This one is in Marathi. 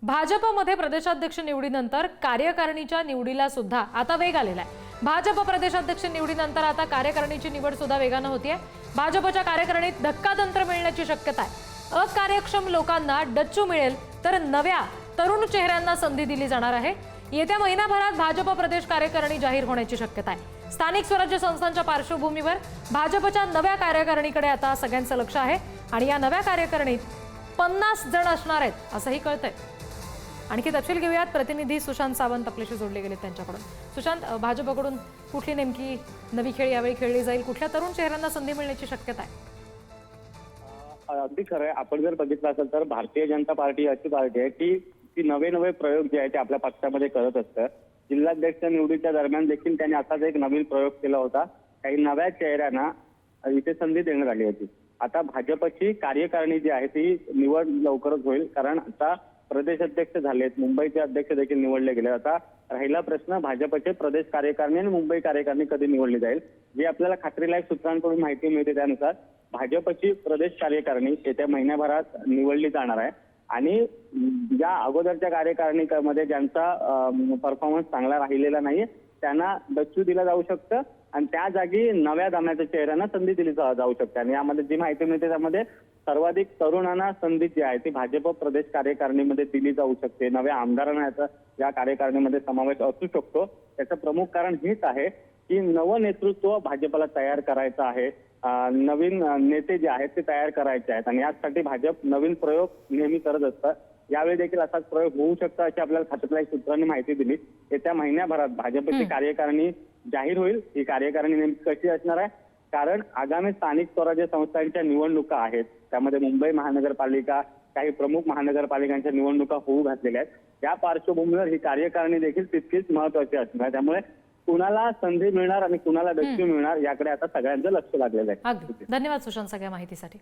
भाजपमध्ये प्रदेशाध्यक्ष निवडीनंतर कार्यकारिणीच्या निवडीला सुद्धा आता वेग आलेला आहे। भाजप प्रदेशाध्यक्ष निवडीनंतर आता कार्यकारिणीची निवड सुद्धा वेगाने होतीये। भाजपच्या कार्यकारिणीत धक्कातंत्र मिळण्याची शक्यता आहे। अकार्यक्षम लोकांना डच्चू मिळेल तर नव्या तरुण चेहऱ्यांना संधी दिली जाणार आहे। येत्या महिनाभरात भाजप प्रदेश कार्यकारिणी जाहीर होण्याची शक्यता आहे। स्थानिक स्वराज्य संस्थांच्या पार्श्वभूमीवर भाजपच्या नव्या कार्यकारिणीकडे आता सगळ्यांचं लक्ष आहे आणि या नव्या कार्यकारिणीत 50 जण असणार आहेत असंही कळतंय। आणखी तपशील घेऊयात, प्रतिनिधी सुशांत सावंत आपल्याशी जोडले गेले त्यांच्याकडून। सुशांत, भाजपकडून कुठली नेमकी नवी खेळ यावेळी खेळली जाईल? कुठल्या तरुण चेहऱ्यांना संधी मिळण्याची शक्यता आहे? अगदी खरं आहे। आपण जर बघितलं असेल तर भारतीय जनता पार्टी अशी पार्टी आहे की ती नवे प्रयोग जे आहे ते आपल्या पक्षामध्ये करत असतं। जिल्हाध्यक्ष निवडीच्या दरम्यान देखील त्यांनी असाच एक नवीन प्रयोग केला होता। काही नव्या चेहऱ्यांना इथे संधी देण्यात आली होती। आता भाजपची कार्यकारिणी जी आहे ती निवड लवकरच होईल, कारण आता प्रदेश अध्यक्ष झालेत, मुंबईचे अध्यक्ष देखील निवडले गेले। आता राहिला प्रश्न भाजपचे प्रदेश कार्यकारिणी आणि मुंबई कार्यकारिणी कधी निवडली जाईल। जे आपल्याला खात्रीलायक सूत्रांकडून माहिती मिळते त्यानुसार भाजपची प्रदेश कार्यकारिणी येत्या महिन्याभरात निवडली जाणार आहे आणि ज्या अगोदरच्या कार्यकारिणीमध्ये ज्यांचा परफॉर्मन्स चांगला राहिलेला नाहीये त्यांना डच्चू दिला जाऊ शकतं आणि त्या जागी नव्या दम्याच्या चेहऱ्यांना संधी दिली जाऊ शकते। आणि यामध्ये जी माहिती मिळते त्यामध्ये सर्वाधिक तरुणांना संधी जी आहे ती भाजप प्रदेश कार्यकारिणीमध्ये दिली जाऊ शकते। नव्या आमदारांना याचा या कार्यकारिणीमध्ये समावेश असू शकतो। त्याचं प्रमुख कारण हेच आहे की नवं नेतृत्व भाजपला तयार करायचं आहे। नवीन नेते जे आहेत ते तयार करायचे आहेत आणि यासाठी भाजप नवीन प्रयोग नेहमी करत असतं। यावेळी देखील असाच प्रयोग होऊ शकतो अशी आपल्याला खात्रीलायक सूत्रांनी माहिती दिली। येत्या महिन्याभरात भाजपची कार्यकारिणी जाहीर होईल। ही कार्यकारिणी नेमकी कशी असणार आहे, कारण आगामी स्थानिक स्वराज्य संस्थांच्या निवडणुका आहेत, त्यामध्ये मुंबई महानगरपालिका, काही प्रमुख महानगरपालिकांच्या निवडणुका होऊ घातलेल्या आहेत। या पार्श्वभूमीवर ही कार्यकारिणी देखील तितकीच महत्वाची असणार आहे। त्यामुळे कुणाला संधी मिळणार आणि कुणाला डच्चू मिळणार याकडे आता सगळ्यांचं लक्ष लागलेलं आहे। धन्यवाद सुशांत सगळ्या माहितीसाठी।